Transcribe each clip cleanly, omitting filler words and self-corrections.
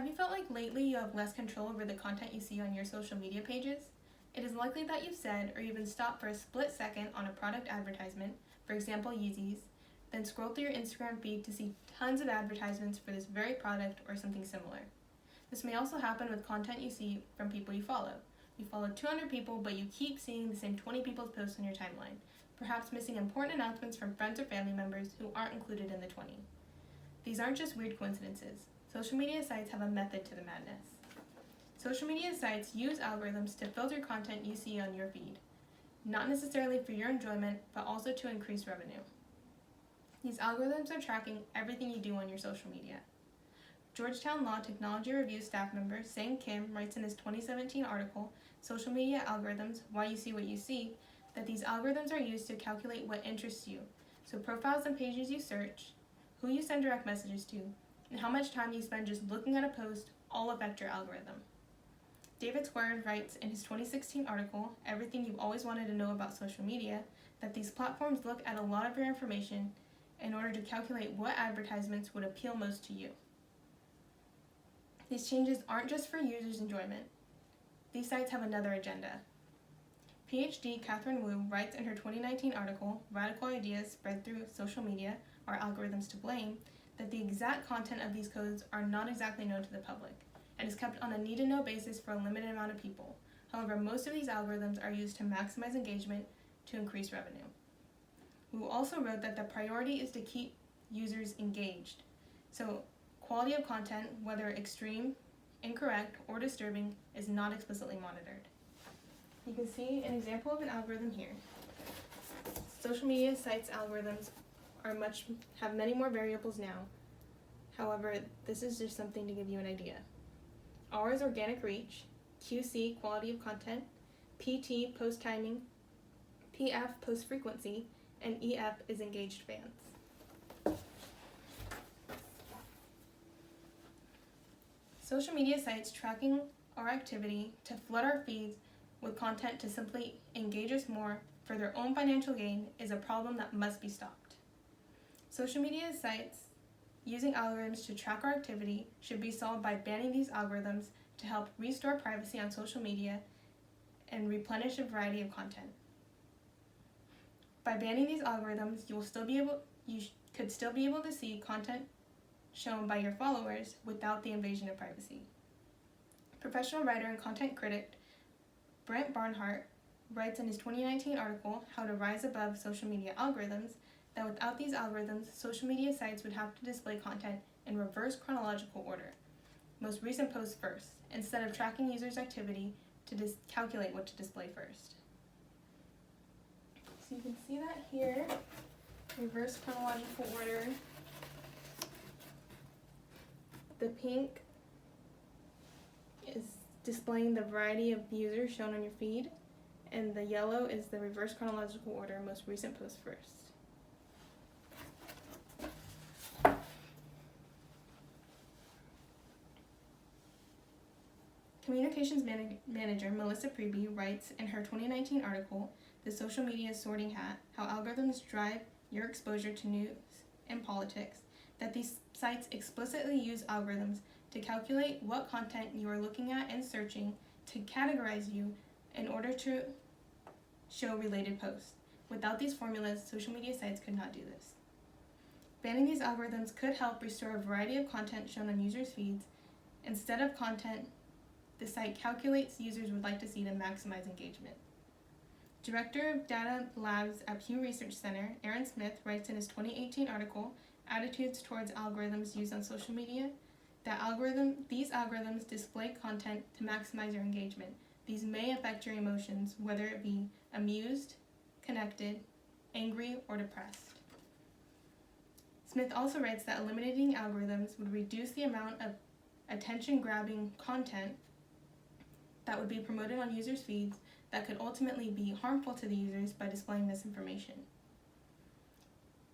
Have you felt like lately you have less control over the content you see on your social media pages? It is likely that you've said or even stopped for a split second on a product advertisement, for example Yeezys, then scroll through your Instagram feed to see tons of advertisements for this very product or something similar. This may also happen with content you see from people you follow. You follow 200 people, but you keep seeing the same 20 people's posts on your timeline, perhaps missing important announcements from friends or family members who aren't included in the 20. These aren't just weird coincidences. Social media sites have a method to the madness. Social media sites use algorithms to filter content you see on your feed, not necessarily for your enjoyment, but also to increase revenue. These algorithms are tracking everything you do on your social media. Georgetown Law Technology Review staff member Sang Kim writes in his 2017 article, Social Media Algorithms, Why You See What You See, that these algorithms are used to calculate what interests you, so profiles and pages you search, who you send direct messages to, and how much time you spend just looking at a post all affect your algorithm. David Squire writes in his 2016 article, Everything You've Always Wanted to Know About Social Media, that these platforms look at a lot of your information in order to calculate what advertisements would appeal most to you. These changes aren't just for users' enjoyment. These sites have another agenda. PhD Catherine Wu writes in her 2019 article, Radical Ideas Spread Through Social Media, Are Algorithms to Blame?, that the exact content of these codes are not exactly known to the public, and is kept on a need-to-know basis for a limited amount of people. However, most of these algorithms are used to maximize engagement to increase revenue. Wu also wrote that the priority is to keep users engaged, so quality of content, whether extreme, incorrect, or disturbing, is not explicitly monitored. You can see an example of an algorithm here. Social media sites' algorithms have many more variables now. However, this is just something to give you an idea. R is organic reach, QC, quality of content, PT, post timing, PF, post frequency, and EF is engaged fans. Social media sites tracking our activity to flood our feeds with content to simply engage us more for their own financial gain is a problem that must be stopped. Social media sites using algorithms to track our activity should be solved by banning these algorithms to help restore privacy on social media and replenish a variety of content. By banning these algorithms, you could still be able to see content shown by your followers without the invasion of privacy. Professional writer and content critic Brent Barnhart writes in his 2019 article, How to Rise Above Social Media Algorithms, that without these algorithms, social media sites would have to display content in reverse chronological order, most recent posts first, instead of tracking users' activity to calculate what to display first. So you can see that here, reverse chronological order. The pink is displaying the variety of users shown on your feed, and the yellow is the reverse chronological order, most recent post first. Communications manager Melissa Preby writes in her 2019 article, The Social Media Sorting Hat, How Algorithms Drive Your Exposure to News and Politics, that these sites explicitly use algorithms to calculate what content you are looking at and searching to categorize you in order to show related posts. Without these formulas, social media sites could not do this. Banning these algorithms could help restore a variety of content shown on users' feeds. Instead of content the site calculates users would like to see to maximize engagement. Director of Data Labs at Pew Research Center, Aaron Smith, writes in his 2018 article, Attitudes Towards Algorithms Used on Social Media, that these algorithms display content to maximize your engagement. These may affect your emotions, whether it be amused, connected, angry, or depressed. Smith also writes that eliminating algorithms would reduce the amount of attention-grabbing content that would be promoted on users' feeds that could ultimately be harmful to the users by displaying misinformation.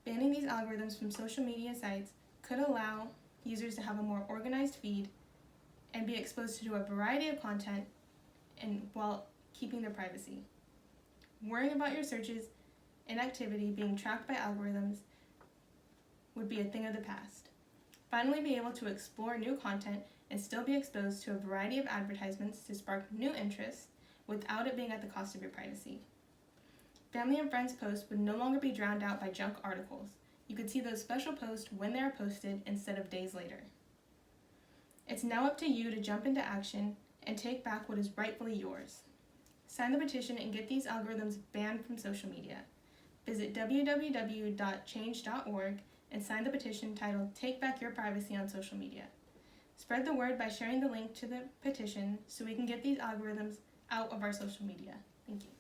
Banning these algorithms from social media sites could allow users to have a more organized feed and be exposed to a variety of content while keeping their privacy. Worrying about your searches and activity being tracked by algorithms would be a thing of the past. finally be able to explore new content and still be exposed to a variety of advertisements to spark new interests without it being at the cost of your privacy. Family and friends posts would no longer be drowned out by junk articles. You could see those special posts when they are posted instead of days later. It's now up to you to jump into action and take back what is rightfully yours. Sign the petition and get these algorithms banned from social media. Visit www.change.org and sign the petition titled Take Back Your Privacy on Social Media. Spread the word by sharing the link to the petition so we can get these algorithms out of our social media. Thank you.